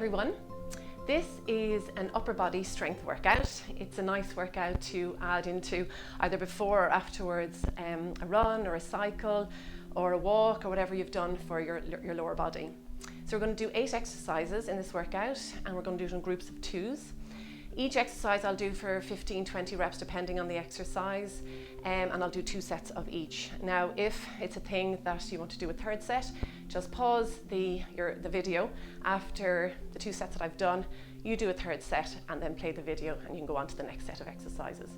everyone. This is an upper body strength workout. It's a nice workout to add into either before or afterwards a run or a cycle or a walk or whatever you've done for your lower body. So we're going to do 8 exercises in this workout, and we're going to do it in groups of 2s. Each exercise I'll do for 15-20 reps depending on the exercise, and I'll do 2 sets of each. Now if it's a thing that you want to do a third set, just pause the video after the 2 sets that I've done, you do a third set and then play the video and you can go on to the next set of exercises.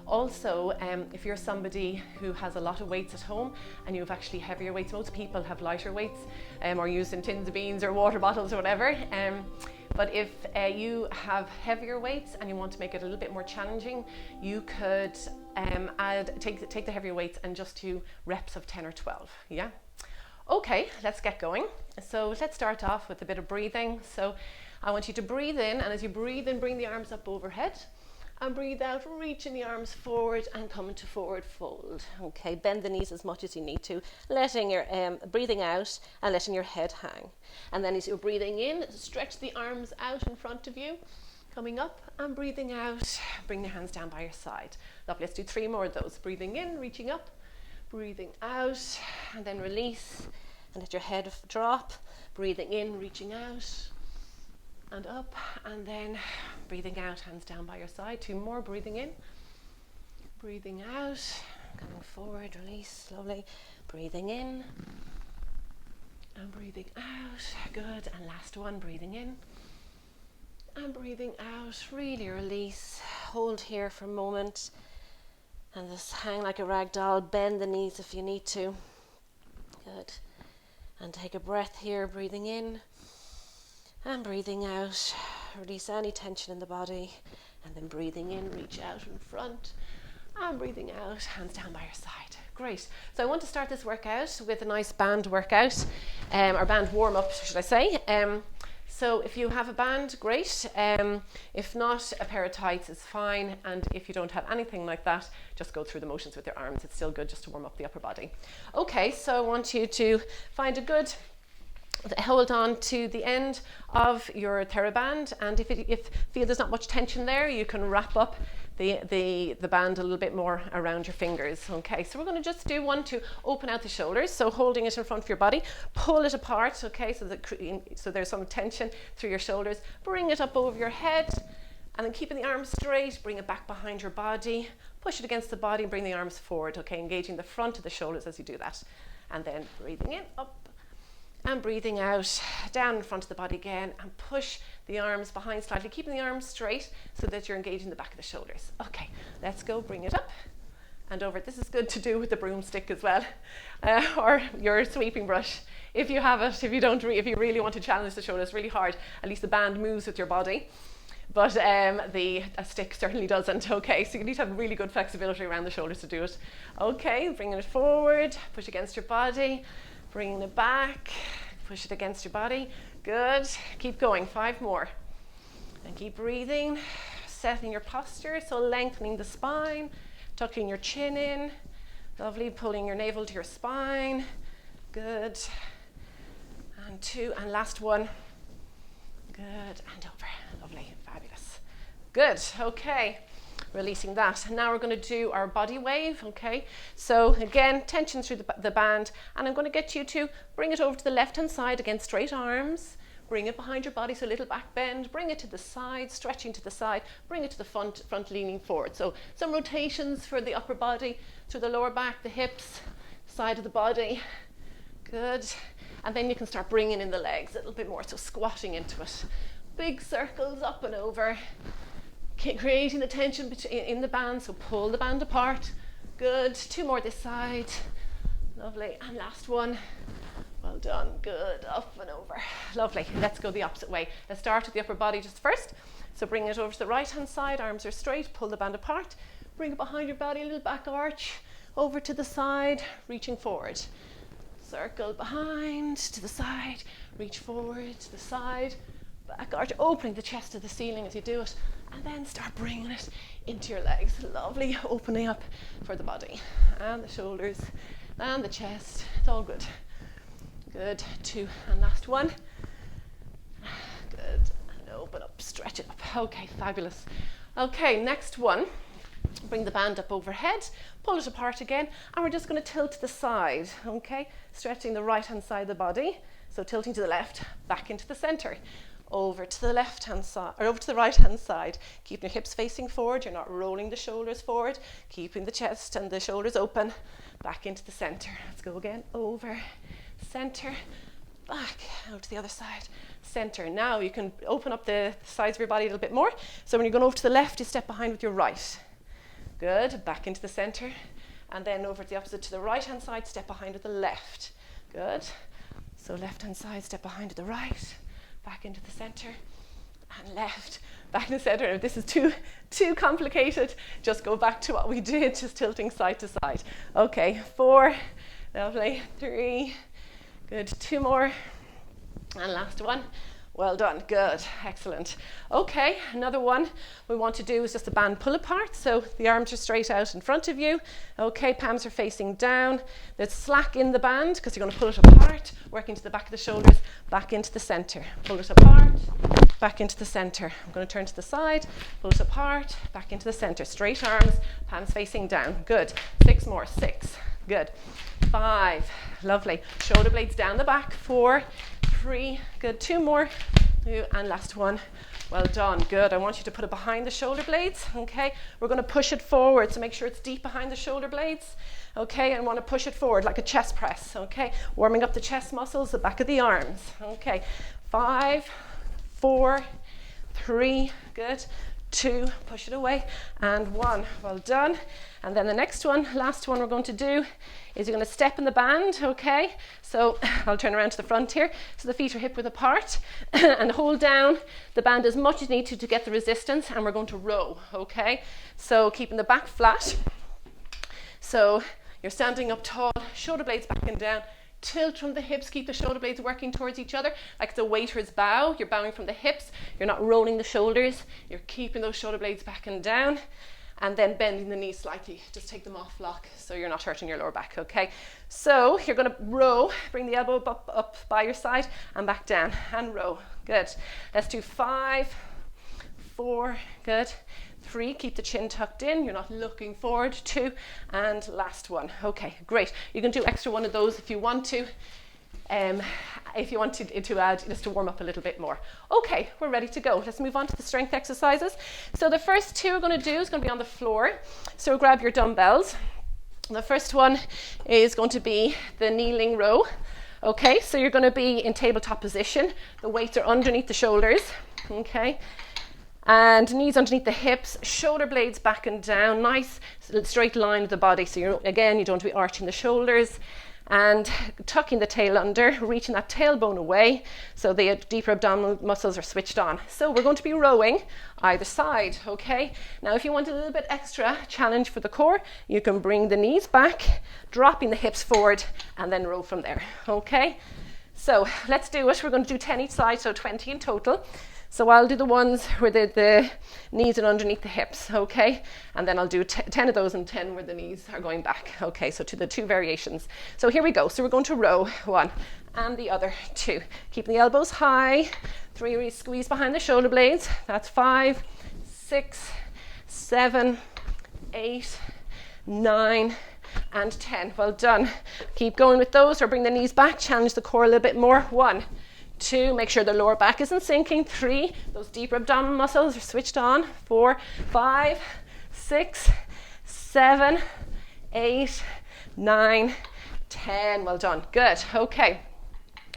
Also, if you're somebody who has a lot of weights at home and you have actually heavier weights, most people have lighter weights or using tins of beans or water bottles or whatever. But if you have heavier weights and you want to make it a little bit more challenging, you could take the heavier weights and just do reps of 10 or 12, yeah? Okay, let's get going. So let's start off with a bit of breathing. So I want you to breathe in, and as you breathe in, bring the arms up overhead. And breathe out, reaching the arms forward and coming to forward fold. Okay, bend the knees as much as you need to, letting your breathing out and letting your head hang. And then as you're breathing in, stretch the arms out in front of you, coming up and breathing out. Bring your hands down by your side. Lovely. Let's do 3 more of those. Breathing in, reaching up, breathing out, and then release and let your head drop. Breathing in, reaching out and up, and then breathing out, hands down by your side. 2 more, breathing in, breathing out, coming forward, release slowly, breathing in and breathing out. Good. And last one, breathing in and breathing out. Really release, hold here for a moment and just hang like a rag doll. Bend the knees if you need to. Good. And take a breath here, breathing in and breathing out. Release any tension in the body, and then breathing in, reach out in front and breathing out, hands down by your side. Great. So I want to start this workout with a nice band workout, or band warm up should I say. So if you have a band, great. If not, a pair of tights is fine, and if you don't have anything like that, just go through the motions with your arms. It's still good just to warm up the upper body. Okay, so I want you to find a good hold on to the end of your TheraBand, and if you feel there's not much tension there, you can wrap up the band a little bit more around your fingers. Okay, so we're going to just do one to open out the shoulders, so holding it in front of your body, pull it apart, okay, so there's some tension through your shoulders. Bring it up over your head, and then keeping the arms straight, bring it back behind your body, push it against the body and bring the arms forward, okay, engaging the front of the shoulders as you do that, and then breathing in, up, and breathing out, down in front of the body again, and push the arms behind slightly, keeping the arms straight so that you're engaging the back of the shoulders. Okay, let's go, bring it up and over. This is good to do with the broomstick as well, or your sweeping brush. If you have it, if you really want to challenge the shoulders really hard, at least the band moves with your body, but a stick certainly doesn't. Okay, so you need to have really good flexibility around the shoulders to do it. Okay, bringing it forward, push against your body, bringing it back, push it against your body. Good. Keep going. 5 more. And keep breathing, setting your posture, so lengthening the spine, tucking your chin in. Lovely. Pulling your navel to your spine. Good. And 2. And last one. Good. And over. Lovely. Fabulous. Good. Okay. Releasing that. Now we're going to do our body wave, okay? So again, tension through the band, and I'm going to get you to bring it over to the left-hand side, again, straight arms, bring it behind your body, so a little back bend, bring it to the side, stretching to the side, bring it to the front leaning forward. So some rotations for the upper body, to the lower back, the hips, side of the body. Good. And then you can start bringing in the legs a little bit more, so squatting into it. Big circles up and over. Creating the tension in the band, so pull the band apart. Good. 2 more this side. Lovely. And last one. Well done. Good. Up and over. Lovely. Let's go the opposite way. Let's start with the upper body just first. So bring it over to the right hand side. Arms are straight. Pull the band apart. Bring it behind your body, a little back arch. Over to the side, reaching forward. Circle behind, to the side. Reach forward, to the side. Back arch, opening the chest to the ceiling as you do it, and then start bringing it into your legs. Lovely, opening up for the body and the shoulders and the chest. It's all good. Good. 2 and last one. Good. stretch it up. Okay, fabulous. Okay, next one. Bring the band up overhead, pull it apart again, and we're just going to tilt to the side, okay? Stretching the right-hand side of the body, so tilting to the left, back into the center. Over to the left-hand side, or over to the right-hand side. Keeping your hips facing forward, you're not rolling the shoulders forward, keeping the chest and the shoulders open, back into the center. Let's go again, over, center, back, out to the other side, center. Now you can open up the sides of your body a little bit more. So when you're going over to the left, you step behind with your right. Good, back into the center, and then over to the opposite to the right-hand side, step behind with the left. Good, so left-hand side, step behind with the right, back into the center, and left, back in the center. If this is too complicated, just go back to what we did, just tilting side to side. Okay, 4, lovely, 3, good, 2 more, and last one. Well done, good, excellent. Okay, another one we want to do is just a band pull apart. So the arms are straight out in front of you. Okay, palms are facing down. There's slack in the band because you're going to pull it apart, working to the back of the shoulders, back into the center. Pull it apart, back into the center. I'm going to turn to the side, pull it apart, back into the center. Straight arms, palms facing down. Good. 6 more, 6. Good. 5, lovely. Shoulder blades down the back. 4, 3, good. 2 more, 2, and last one. Well done, good. I want you to put it behind the shoulder blades, okay? We're going to push it forward, so make sure it's deep behind the shoulder blades, okay? And want to push it forward like a chest press, okay? Warming up the chest muscles, the back of the arms, okay? 5, 4, 3, good. 2, push it away, and 1, well done. And then the next one, last one we're going to do is you're going to step in the band, okay? So I'll turn around to the front here. So the feet are hip width apart and hold down the band as much as you need to get the resistance, and we're going to row, okay? So keeping the back flat. So you're standing up tall, shoulder blades back and down, tilt from the hips, keep the shoulder blades working towards each other like it's a waiter's bow. You're bowing from the hips, you're not rolling the shoulders, you're keeping those shoulder blades back and down, and then bending the knees slightly. Just take them off lock so you're not hurting your lower back, okay? So you're going to row, bring the elbow up by your side and back down, and row. Good. Let's do 5, 4, good. 3, keep the chin tucked in, you're not looking forward. 2, and last one. Okay, great. You can do extra one of those if you want to. If you want to add, just to warm up a little bit more. Okay, we're ready to go. Let's move on to the strength exercises. So the first 2 we're going to do is going to be on the floor. So grab your dumbbells. The first one is going to be the kneeling row. Okay, so you're going to be in tabletop position. The weights are underneath the shoulders. Okay. And knees underneath the hips, shoulder blades back and down, nice straight line of the body. So you don't want to be arching the shoulders, and tucking the tail under, reaching that tailbone away so the deeper abdominal muscles are switched on. So we're going to be rowing either side, okay? Now if you want a little bit extra challenge for the core, you can bring the knees back, dropping the hips forward, and then row from there, okay? So let's do it. We're going to do 10 each side, so 20 in total. So I'll do the ones where the knees are underneath the hips, okay? And then I'll do 10 of those and 10 where the knees are going back. Okay, so to the 2 variations. So here we go. So we're going to row 1 and the other 2. Keeping the elbows high. 3, squeeze behind the shoulder blades. That's 5, 6, 7, 8, 9, and 10. Well done. Keep going with those, or bring the knees back. Challenge the core a little bit more. 1, 2, make sure the lower back isn't sinking. 3, those deeper abdominal muscles are switched on. 4, 5, 6, 7, 8, 9, 10. Well done. Good. Okay.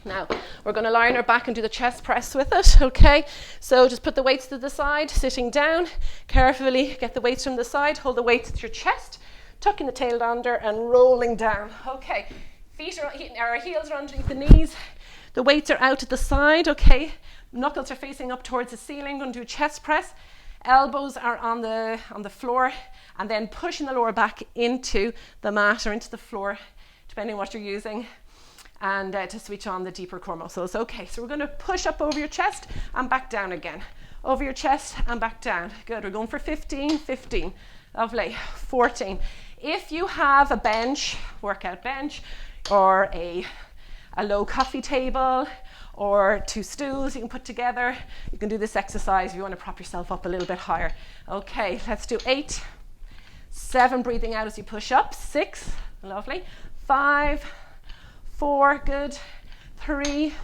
Now we're going to lie on our back and do the chest press with it. Okay. So just put the weights to the side, sitting down. Carefully get the weights from the side. Hold the weights to your chest, tucking the tail under and rolling down. Okay. Our heels are underneath the knees. The weights are out to the side, okay? Knuckles are facing up towards the ceiling. Going to do a chest press. Elbows are on the floor, and then pushing the lower back into the mat or into the floor, depending on what you're using, and to switch on the deeper core muscles. Okay, so we're going to push up over your chest and back down again. Over your chest and back down. Good, we're going for 15, 15. Lovely, 14. If you have a bench, workout bench, or a low coffee table, or 2 stools you can put together. You can do this exercise if you want to prop yourself up a little bit higher. Okay, let's do 8, 7, breathing out as you push up, 6, lovely, 5, 4, good, 3,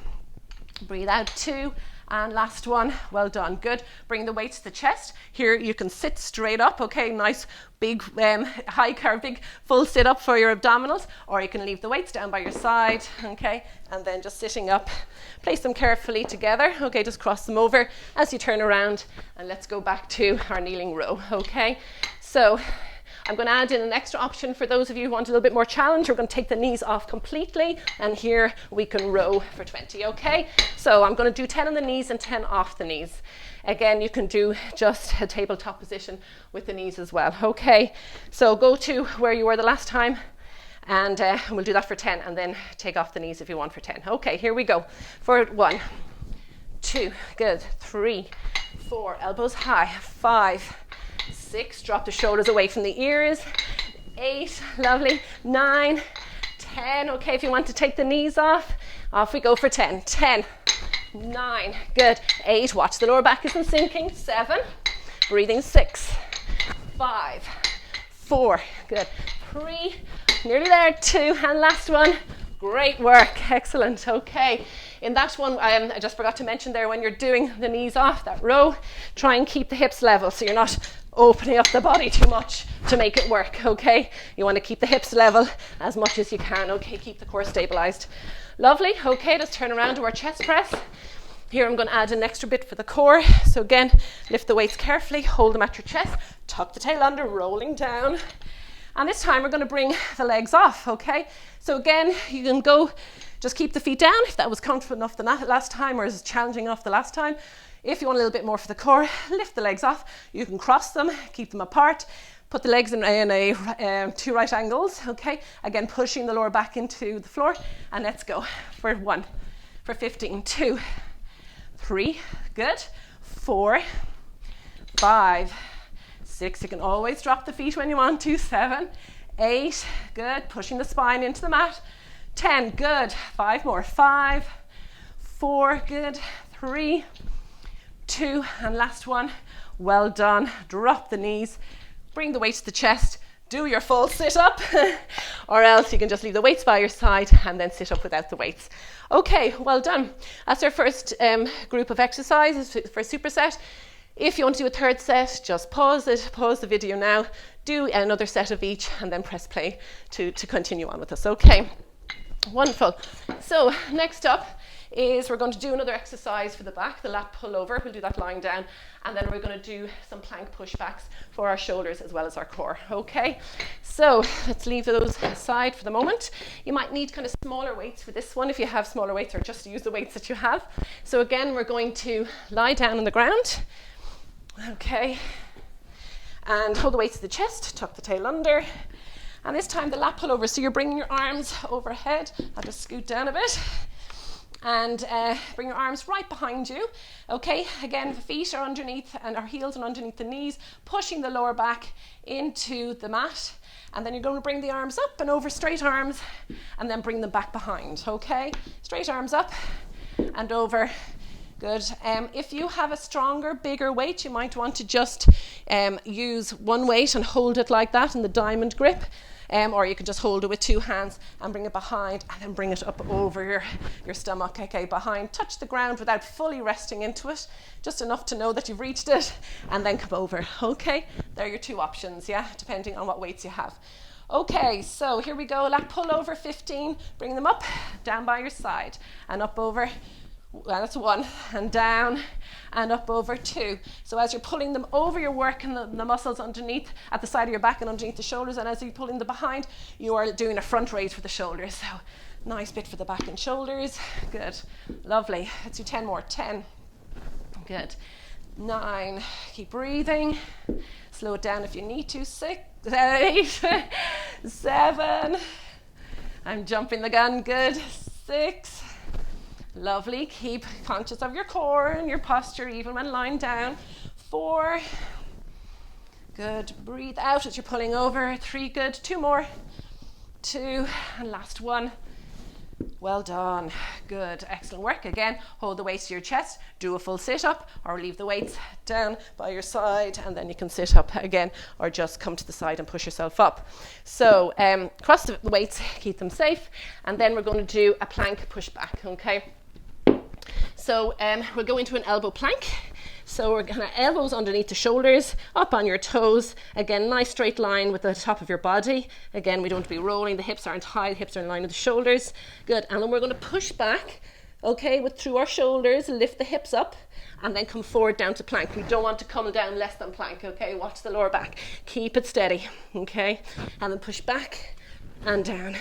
breathe out, 2, and last one, well done, good. Bring the weights to the chest. Here you can sit straight up, okay, nice big high curve, big full sit up for your abdominals, or you can leave the weights down by your side, okay, and then just sitting up. Place them carefully together, okay, just cross them over as you turn around, and let's go back to our kneeling row, okay. So I'm going to add in an extra option for those of you who want a little bit more challenge. We're going to take the knees off completely, and here we can row for 20, okay? So I'm going to do 10 on the knees and 10 off the knees. Again, you can do just a tabletop position with the knees as well, okay? So go to where you were the last time, and we'll do that for 10, and then take off the knees if you want for 10. Okay, here we go. For 1, 2, good, 3, 4, elbows high, 5, 6, drop the shoulders away from the ears, 8, lovely, 9, 10, okay, if you want to take the knees off we go for 10, 10, 9, good, 8, watch the lower back isn't sinking, 7, breathing, 6, 5, 4, good, 3, nearly there, 2, and last one, great work, excellent, okay. In that one, I just forgot to mention there, when you're doing the knees off, that row, try and keep the hips level so you're not opening up the body too much to make it work, okay? You want to keep the hips level as much as you can, okay? Keep the core stabilized. Lovely, okay, let's turn around to our chest press. Here I'm going to add an extra bit for the core. So again, lift the weights carefully, hold them at your chest, tuck the tail under, rolling down. And this time we're going to bring the legs off, okay? So again, you can go, just keep the feet down if that was comfortable enough the last time or is challenging enough the last time. If you want a little bit more for the core, lift the legs off. You can cross them, keep them apart. Put the legs in 2 right angles, okay? Again, pushing the lower back into the floor. And let's go for 1, for 15, 2, 3, good, 4, 5, 6. You can always drop the feet when you want to. 7, 8, good, pushing the spine into the mat. 10, good, 5 more, 5, 4, good, 3, 2, and last one, well done. Drop the knees, bring the weight to the chest, do your full sit up, or else you can just leave the weights by your side and then sit up without the weights. Okay, well done. That's our first group of exercises for superset. If you want to do a third set, just pause the video now, do another set of each, and then press play to continue on with us. Okay, wonderful. So next up is we're going to do another exercise for the back, the lat pullover. We'll do that lying down, and then we're going to do some plank pushbacks for our shoulders as well as our core. Okay, so let's leave those aside for the moment. You might need kind of smaller weights for this one if you have smaller weights, or just use the weights that you have. So again, we're going to lie down on the ground, okay, and hold the weights to the chest, tuck the tail under, and this time the lat pullover. So you're bringing your arms overhead. I'll just scoot down a bit. And bring your arms right behind you. Okay, again, the feet are underneath and our heels are underneath the knees, pushing the lower back into the mat. And then you're going to bring the arms up and over, straight arms, and then bring them back behind. Okay, straight arms up and over. Good. If you have a stronger, bigger weight, you might want to just use one weight and hold it like that in the diamond grip. Or you can just hold it with 2 hands and bring it behind and then bring it up over your stomach, okay, behind. Touch the ground without fully resting into it, just enough to know that you've reached it, and then come over, okay? They're your 2 options, yeah, depending on what weights you have. Okay, so here we go, lat pull over 15, bring them up, down by your side, and up over. Well, that's 1, and down and up over 2. So as you're pulling them over, you're working the muscles underneath at the side of your back and underneath the shoulders, and as you're pulling them behind, you are doing a front raise for the shoulders. So nice bit for the back and shoulders. Good, lovely. Let's do 10 more. 10, good. 9, keep breathing. Slow it down if you need to. 6, 8, 7. I'm jumping the gun. Good. 6. Lovely. Keep conscious of your core and your posture even when lying down. 4. Good. Breathe out as you're pulling over. 3. Good. 2 more. 2. And last 1. Well done. Good. Excellent work. Again, hold the weights to your chest, do a full sit-up, or leave the weights down by your side, and then you can sit up again, or just come to the side and push yourself up. So cross the weights, keep them safe, and then we're going to do a plank push back, okay? So we'll go into an elbow plank. So we're going to elbows underneath the shoulders, up on your toes. Again, nice straight line with the top of your body. Again, we don't want to be rolling. The hips aren't high. The hips are in line with the shoulders. Good. And then we're going to push back, okay, through our shoulders, lift the hips up, and then come forward down to plank. We don't want to come down less than plank, okay? Watch the lower back. Keep it steady, okay? And then push back and down,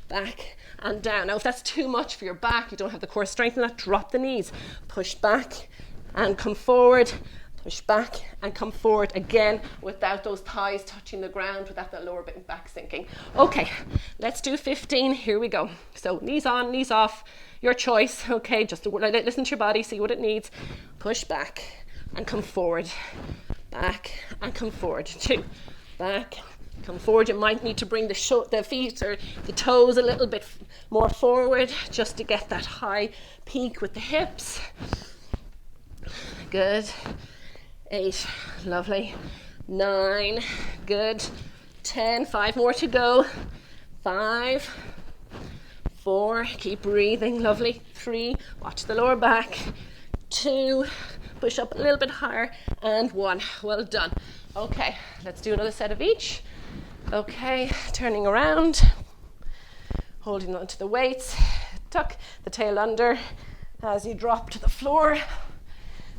back and down. Now, if that's too much for your back, you don't have the core strength in that, drop the knees. Push back and come forward, push back and come forward again without those thighs touching the ground, without that lower back sinking. Okay, let's do 15. Here we go. So knees on, knees off, your choice. Okay, just listen to your body, see what it needs. Push back and come forward, back and come forward. 2, back, come forward. You might need to bring the feet or the toes a little bit more forward just to get that high peak with the hips. Good. 8, lovely. 9, good. 10, 5 more to go. 5, 4, keep breathing, lovely. 3, watch the lower back. 2, push up a little bit higher. And 1, well done. Okay, let's do another set of each. Okay, turning around, holding onto the weights. Tuck the tail under as you drop to the floor.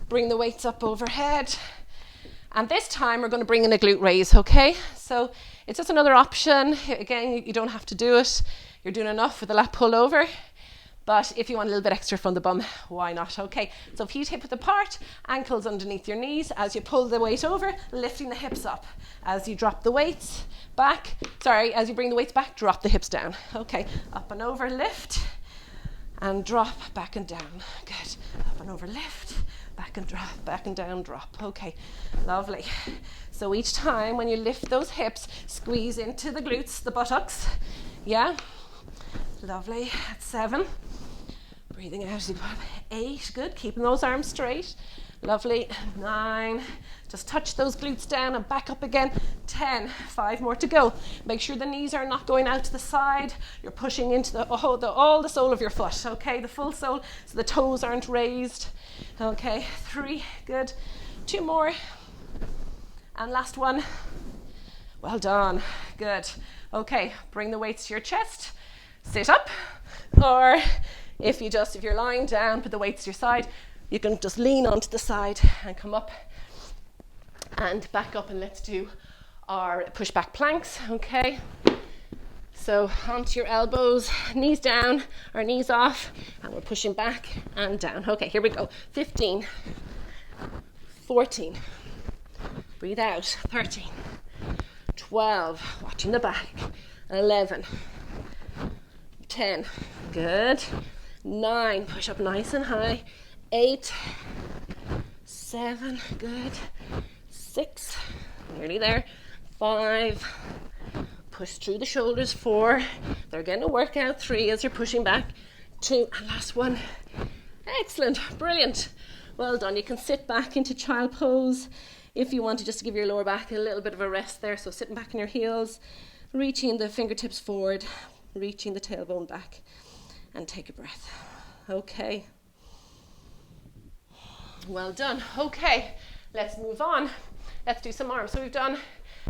Bring the weights up overhead. And this time we're going to bring in a glute raise, okay? So it's just another option. Again, you don't have to do it. You're doing enough with the lat pull over. But if you want a little bit extra from the bum, why not? Okay, so feet hip width apart, ankles underneath your knees. As you pull the weight over, lifting the hips up. As you drop the weights back, as you bring the weights back, drop the hips down. Okay, up and over, lift, and drop, back and down. Good, up and over, lift, back and drop, back and down, drop. Okay, lovely. So each time when you lift those hips, squeeze into the glutes, the buttocks. Yeah, lovely. At 7, breathing out as you go up. 8, good, keeping those arms straight. Lovely. 9, just touch those glutes down and back up again. 10, 5 more to go. Make sure the knees are not going out to the side. You're pushing into all the sole of your foot, okay, the full sole, so the toes aren't raised. Okay, 3, good. 2 more. And last one. Well done, good. Okay, bring the weights to your chest. Sit up, or if you're lying down, put the weights to your side. You can just lean onto the side and come up and back up, and let's do our push back planks, okay? So onto your elbows, knees down or knees off, and we're pushing back and down. Okay, here we go. 15, 14, breathe out. 13, 12, watching the back. 11, 10, good. 9, push up nice and high. 8, 7, good. 6, nearly there. 5, push through the shoulders. 4, they're getting a workout. 3, as you're pushing back. 2, and last one. Excellent, brilliant. Well done. You can sit back into child pose if you want to, just to give your lower back a little bit of a rest there. So sitting back in your heels, reaching the fingertips forward, reaching the tailbone back, and take a breath. Okay. Well done. Okay, let's move on. Let's do some arms. So we've done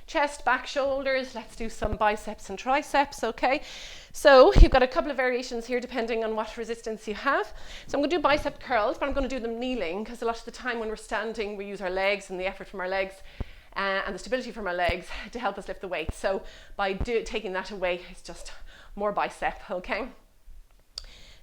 chest, back, shoulders. Let's do some biceps and triceps, okay? So you've got a couple of variations here depending on what resistance you have. So I'm going to do bicep curls, but I'm going to do them kneeling because a lot of the time when we're standing, we use our legs and the effort from our legs and the stability from our legs to help us lift the weight. So by taking that away, it's just more bicep, okay?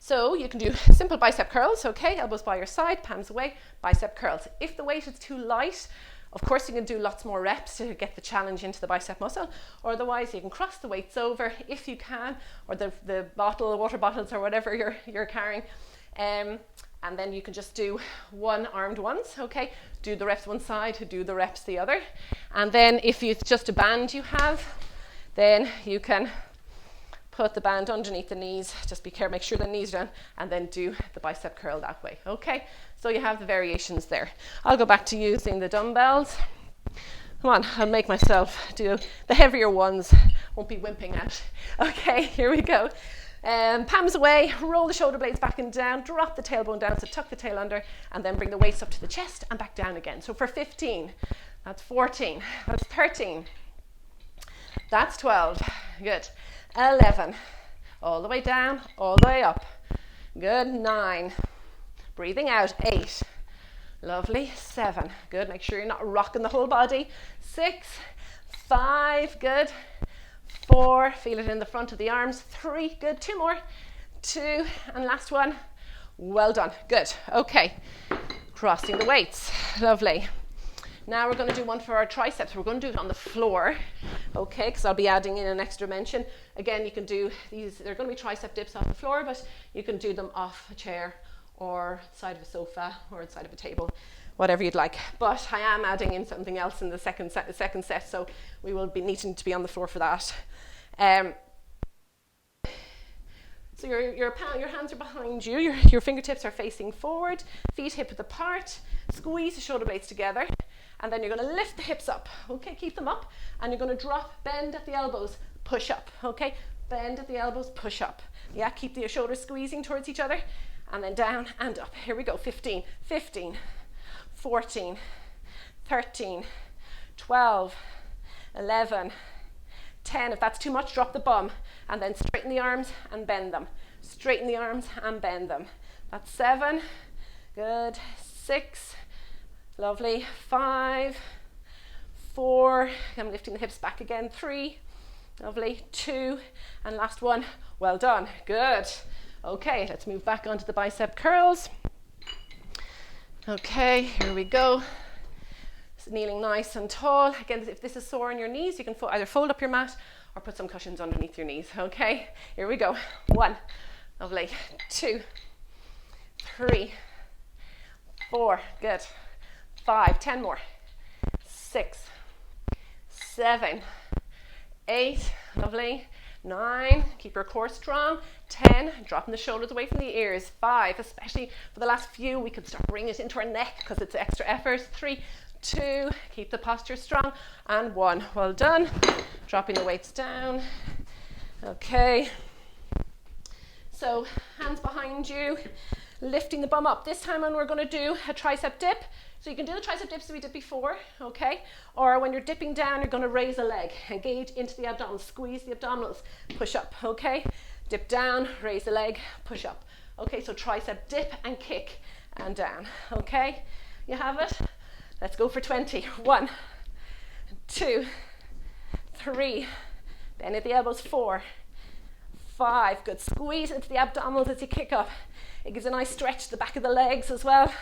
So you can do simple bicep curls, okay? Elbows by your side, palms away, bicep curls. If the weight is too light, of course you can do lots more reps to get the challenge into the bicep muscle, or otherwise you can cross the weights over if you can, or the water bottles or whatever you're carrying, and then you can just do one armed ones, okay? Do the reps one side, do the reps the other, and then if it's just a band you have, then you can Put the band underneath the knees. Just be careful, make sure the knees are down, and then do the bicep curl that way. Okay, so you have the variations there. I'll go back to using the dumbbells. Come on, I'll make myself do the heavier ones. Won't be wimping out. Okay, here we go. Palms away, roll the shoulder blades back and down, drop the tailbone down, so tuck the tail under, and then bring the weights up to the chest and back down again. So for 15, that's 14, that's 13, that's 12, good, 11, all the way down, all the way up, good, 9, breathing out, 8, lovely, 7, good, make sure you're not rocking the whole body, 6, 5, good, 4, feel it in the front of the arms, 3, good, 2 more, 2, and last one, well done, good, okay, crossing the weights, lovely. Now we're going to do one for our triceps. We're going to do it on the floor, okay, because I'll be adding in an extra dimension. Again, you can do these, they're going to be tricep dips off the floor, but you can do them off a chair or side of a sofa or inside of a table, whatever you'd like. But I am adding in something else in the second set, so we will be needing to be on the floor for that. So your hands are behind you, your fingertips are facing forward, feet hip width apart, squeeze the shoulder blades together, and then you're going to lift the hips up, okay, keep them up, and you're going to drop, bend at the elbows, push up, okay, bend at the elbows, push up, yeah, keep the shoulders squeezing towards each other, and then down and up. Here we go, 15, 15, 14, 13, 12, 11, 10. If that's too much, drop the bum, and then straighten the arms and bend them. Straighten the arms and bend them. That's 7, good, 6, lovely, 5, 4, I'm lifting the hips back again, 3, lovely, 2, and last one, well done, good. Okay, let's move back onto the bicep curls. Okay, here we go. So kneeling nice and tall. Again, if this is sore on your knees, you can either fold up your mat or put some cushions underneath your knees. Okay, here we go. 1, lovely, 2, 3, 4, good, 5, 10 more, 6, 7, 8, lovely, 9, keep your core strong, 10, dropping the shoulders away from the ears, 5, especially for the last few, we could start bringing it into our neck because it's extra effort, 3, 2, keep the posture strong, and 1, well done, dropping the weights down, okay, so hands behind you, lifting the bum up. This time when we're going to do a tricep dip, so you can do the tricep dips that we did before, okay, or when you're dipping down, you're going to raise a leg, engage into the abdominals, squeeze the abdominals, push up, okay, dip down, raise the leg, push up, okay, so tricep dip and kick and down, okay, you have it. Let's go for 20. 1, 2, 3, bend at the elbows, 4, 5, good, squeeze into the abdominals as you kick up. It gives a nice stretch to the back of the legs as well.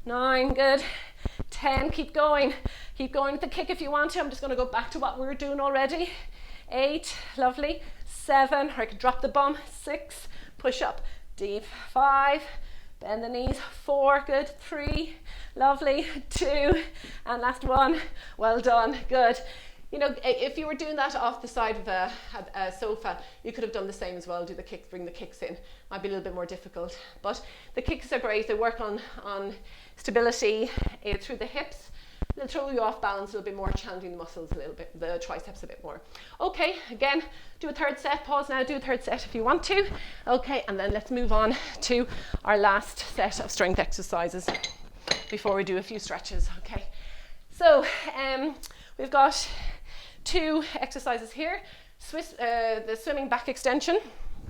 9, good, 10, keep going with the kick if you want to. I'm just going to go back to what we were doing already. 8, lovely, 7, or I could drop the bum, 6, push up, deep, 5, bend the knees, 4, good, 3, lovely, 2, and last one, well done, good. You know, if you were doing that off the side of a sofa, you could have done the same as well, do the kicks, bring the kicks in. Might be a little bit more difficult, but the kicks are great. They work on stability through the hips. They'll throw you off balance a little bit more, challenging the muscles a little bit, the triceps a bit more. Okay, again, do a third set. Pause now, do a third set if you want to. Okay, and then let's move on to our last set of strength exercises before we do a few stretches, okay? So, we've got 2 exercises here. The swimming back extension.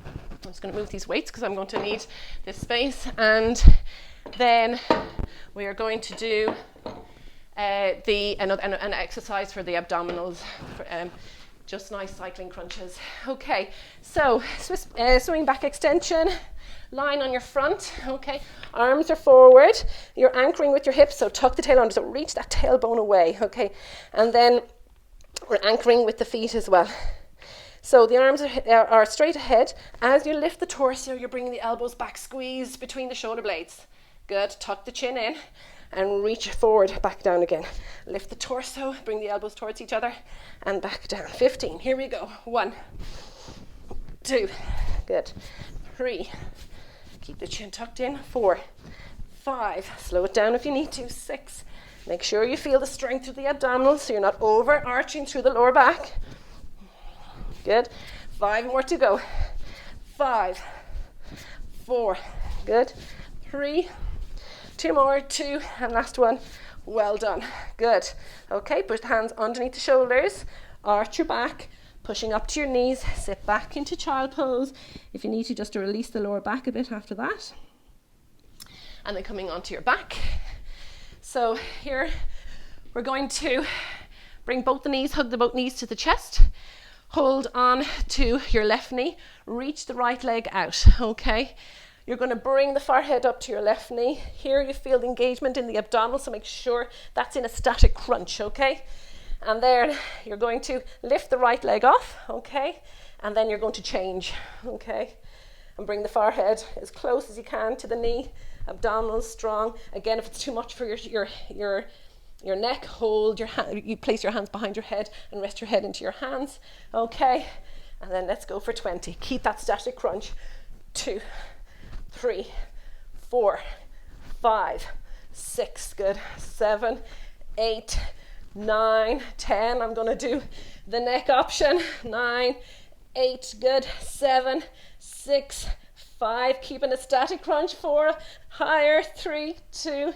I'm just going to move these weights because I'm going to need this space. And then we are going to do an exercise for the abdominals, just nice cycling crunches. Okay, so swimming back extension, line on your front, okay, arms are forward, you're anchoring with your hips, so tuck the tail under, so reach that tailbone away, okay, and then we're anchoring with the feet as well. So the arms are straight ahead. As you lift the torso, you're bringing the elbows back, squeeze between the shoulder blades. Good, tuck the chin in and reach forward, back down again. Lift the torso, bring the elbows towards each other and back down. 15, here we go. 1, 2, good, 3, keep the chin tucked in, 4, 5, slow it down if you need to, 6, make sure you feel the strength through the abdominals so you're not over arching through the lower back, good, 5 more to go, 5, 4, good, 3, 2 more, 2, and last one, well done, good, okay, put the hands underneath the shoulders, arch your back, pushing up to your knees, sit back into child pose, if you need to just to release the lower back a bit after that, and then coming onto your back. So here we're going to bring both the knees, hug the both knees to the chest, hold on to your left knee, reach the right leg out, okay? You're going to bring the forehead up to your left knee. Here you feel the engagement in the abdominal, so make sure that's in a static crunch, okay? And then you're going to lift the right leg off, okay? And then you're going to change, okay? And bring the forehead as close as you can to the knee, abdominals strong. Again, if it's too much for your neck, hold your hand, you place your hands behind your head and rest your head into your hands, okay? And then let's go for 20. Keep that static crunch. 2, 3, 4, 5, 6, good, 7, 8, 9, 10, I'm going to do the neck option, 9, 8, good, 7, 6, 5, keeping a static crunch, 4, higher, 3, 2,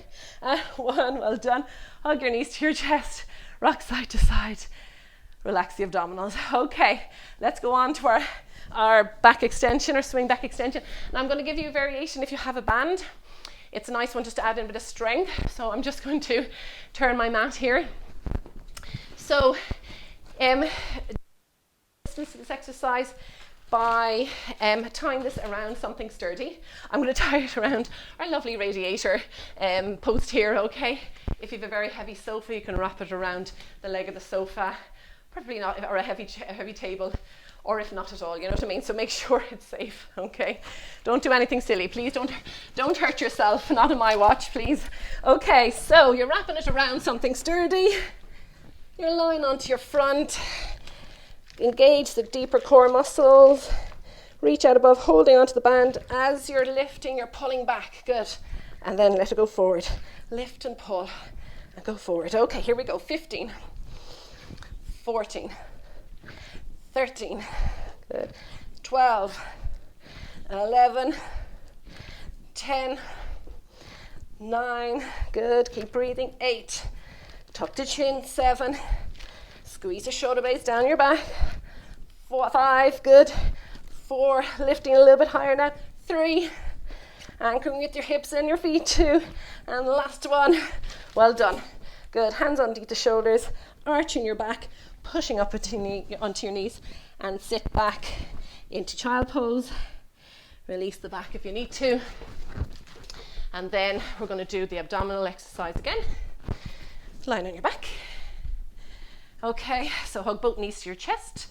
1, well done, hug your knees to your chest, rock side to side, relax the abdominals. Okay, let's go on to our back extension or swing back extension, and I'm going to give you a variation if you have a band. It's a nice one just to add in a bit of strength, so I'm just going to turn my mat here. So, this exercise by tying this around something sturdy. I'm going to tie it around our lovely radiator post here, okay? If you have a very heavy sofa, you can wrap it around the leg of the sofa, probably not, or a heavy table, or if not at all, you know what I mean? So make sure it's safe, okay? Don't do anything silly. Please don't hurt yourself, not on my watch, please. Okay, so you're wrapping it around something sturdy. You're lying onto your front. Engage the deeper core muscles. Reach out above, holding onto the band. As you're lifting, you're pulling back. Good. And then let it go forward. Lift and pull and go forward. Okay, here we go. 15, 14, 13, good. 12, 11, 10, 9, good. Keep breathing. 8, tuck the chin. 7, squeeze the shoulder blades down your back. 4, 5, good. 4, lifting a little bit higher now. 3, anchoring with your hips and your feet. 2, and the last one. Well done. Good. Hands underneath the shoulders, arching your back, pushing up onto your knees, and sit back into child pose. Release the back if you need to. And then we're going to do the abdominal exercise again. Lying on your back. Okay, so hug both knees to your chest.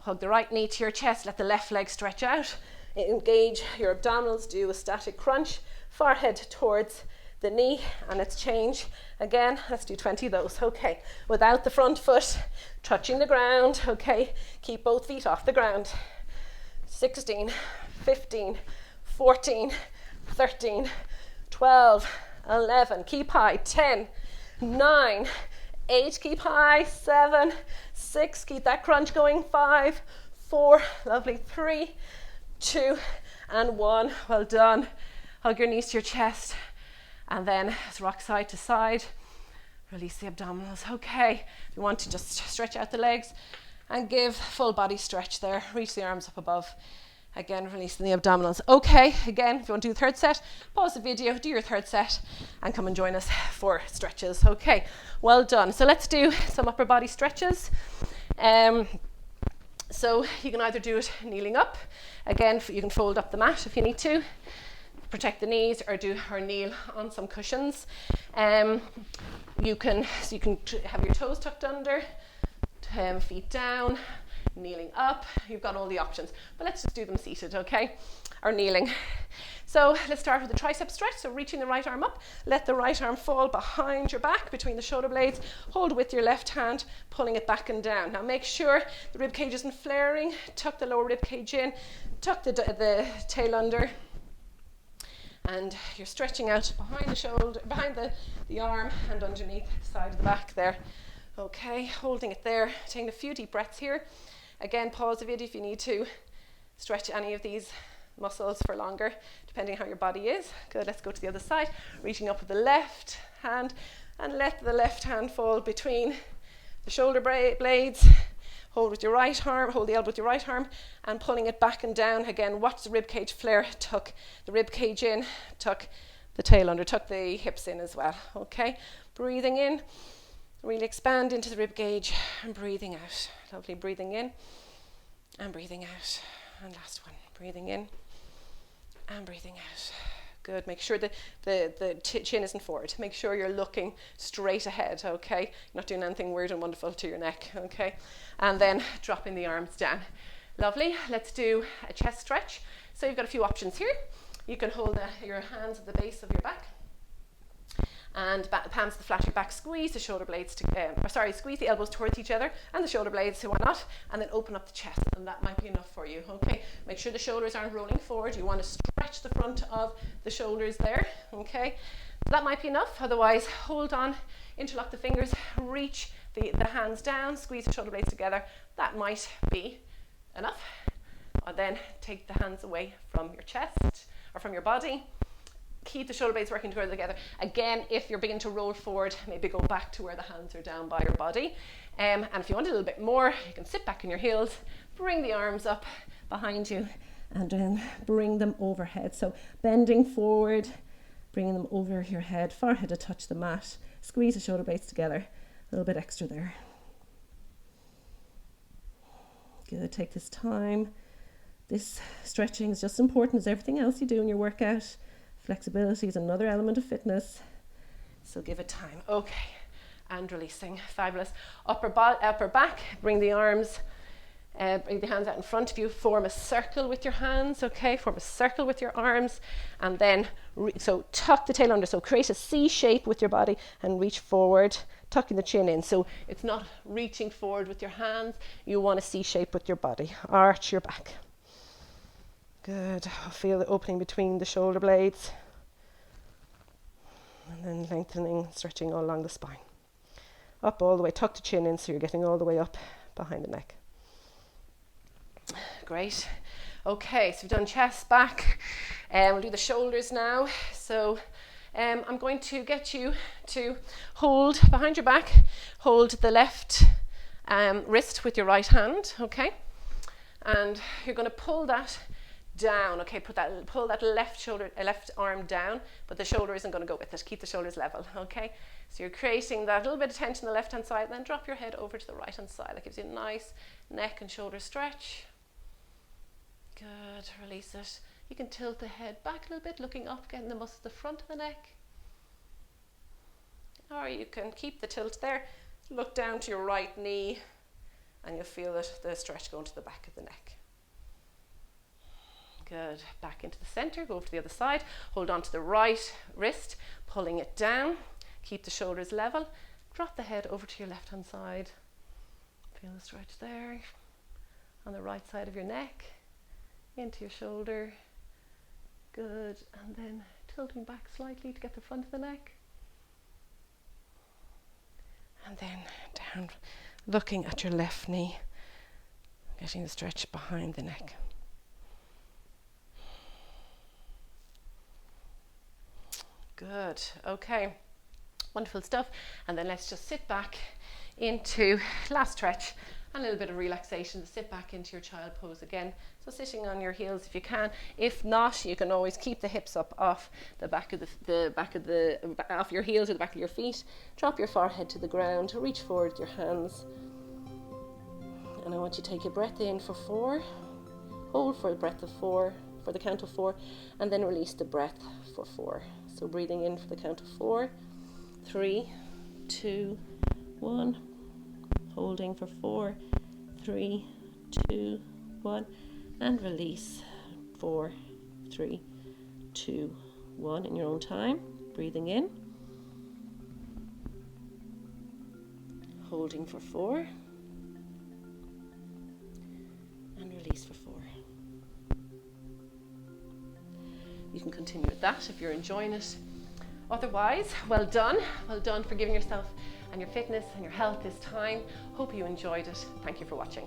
Hug the right knee to your chest. Let the left leg stretch out. Engage your abdominals. Do a static crunch. Forehead towards the knee, and let's change again. Let's do 20 of those. Okay, without the front foot touching the ground. Okay, keep both feet off the ground. 16, 15, 14, 13, 12, 11. Keep high. 10, 9, 8. Keep high. 7, 6. Keep that crunch going. 5, 4. Lovely. 3, 2, and 1. Well done. Hug your knees to your chest. And then rock side to side. Release the abdominals. Okay, if you want to just stretch out the legs and give full body stretch there. Reach the arms up above. Again, releasing the abdominals. Okay, again, if you want to do the third set, pause the video, do your third set, and come and join us for stretches. Okay, well done. So let's do some upper body stretches. So you can either do it kneeling up. Again, you can fold up the mat if you need to. Protect the knees, or kneel on some cushions. You can have your toes tucked under, feet down, kneeling up. You've got all the options, but let's just do them seated, okay? Or kneeling. So let's start with the tricep stretch. So reaching the right arm up, let the right arm fall behind your back between the shoulder blades, hold with your left hand, pulling it back and down. Now make sure the rib cage isn't flaring, tuck the lower rib cage in, tuck the tail under, and you're stretching out behind the shoulder, behind the arm and underneath the side of the back there. Okay, holding it there, taking a few deep breaths here. Again, pause the video if you need to stretch any of these muscles for longer, depending how your body is. Good, let's go to the other side. Reaching up with the left hand and let the left hand fall between the shoulder blades. Hold with your right arm, hold the elbow with your right arm and pulling it back and down. Again, watch the rib cage flare, tuck the rib cage in, tuck the tail under, tuck the hips in as well. Okay, breathing in, really expand into the rib cage and breathing out. Lovely, breathing in and breathing out. And last one, breathing in and breathing out. Good, make sure that the chin isn't forward. Make sure you're looking straight ahead, okay? You're not doing anything weird and wonderful to your neck, okay? And then dropping the arms down. Lovely, let's do a chest stretch. So you've got a few options here. You can hold your hands at the base of your back and palms to the flat of your back, squeeze the shoulder blades, squeeze the elbows towards each other and the shoulder blades, so why not? And then open up the chest, and that might be enough for you, okay? Make sure the shoulders aren't rolling forward. You want to stretch the front of the shoulders there, okay? That might be enough, otherwise hold on, interlock the fingers, reach the hands down, squeeze the shoulder blades together. That might be enough. Or then take the hands away from your chest or from your body. Keep the shoulder blades working together. Again, if you're beginning to roll forward, maybe go back to where the hands are down by your body. And if you want a little bit more, you can sit back in your heels, bring the arms up behind you, and then bring them overhead. So bending forward, bringing them over your head, forehead to touch the mat. Squeeze the shoulder blades together. A little bit extra there. Good, take this time. This stretching is just as important as everything else you do in your workout. Flexibility is another element of fitness, so give it time. Okay, and releasing. Fabulous. Upper back, bring the arms, bring the hands out in front of you, form a circle with your hands, okay? Form a circle with your arms, and then, so tuck the tail under, so create a C shape with your body and reach forward, tucking the chin in. So it's not reaching forward with your hands, you want a C shape with your body. Arch your back. Good, feel the opening between the shoulder blades. And then lengthening, stretching all along the spine. Up all the way, tuck the chin in so you're getting all the way up behind the neck. Great. Okay, so we've done chest, back. We'll do the shoulders now. So I'm going to get you to hold behind your back, hold the left wrist with your right hand, okay? And you're going to pull that down, okay? Pull that left arm down, but the shoulder isn't going to go with it. Keep the shoulders level, okay? So you're creating that little bit of tension on the left hand side, and then drop your head over to the right hand side. That gives you a nice neck and shoulder stretch. Good, release it. You can tilt the head back a little bit, looking up, getting the muscles at the front of the neck. Or you can keep the tilt there, look down to your right knee, and you'll feel the stretch going to the back of the neck. Good, back into the center, go over to the other side, hold on to the right wrist, pulling it down, keep the shoulders level, drop the head over to your left hand side, feel the stretch there, on the right side of your neck, into your shoulder, good, and then tilting back slightly to get the front of the neck, and then down, looking at your left knee, getting the stretch behind the neck. Good, okay, wonderful stuff. And then let's just sit back into last stretch, and a little bit of relaxation. Sit back into your child pose again. So sitting on your heels if you can. If not, you can always keep the hips up off the back of off your heels or the back of your feet. Drop your forehead to the ground. Reach forward with your hands. And I want you to take a breath in for 4. Hold for a breath of 4, for the count of 4, and then release the breath for 4. So breathing in for the count of 4, 3, 2, 1. Holding for 4, 3, 2, 1. And release 4, 3, 2, 1 in your own time. Breathing in, holding for 4, and release for 4. You can continue with that if you're enjoying it. Otherwise, well done for giving yourself and your fitness and your health this time. Hope you enjoyed it. Thank you for watching.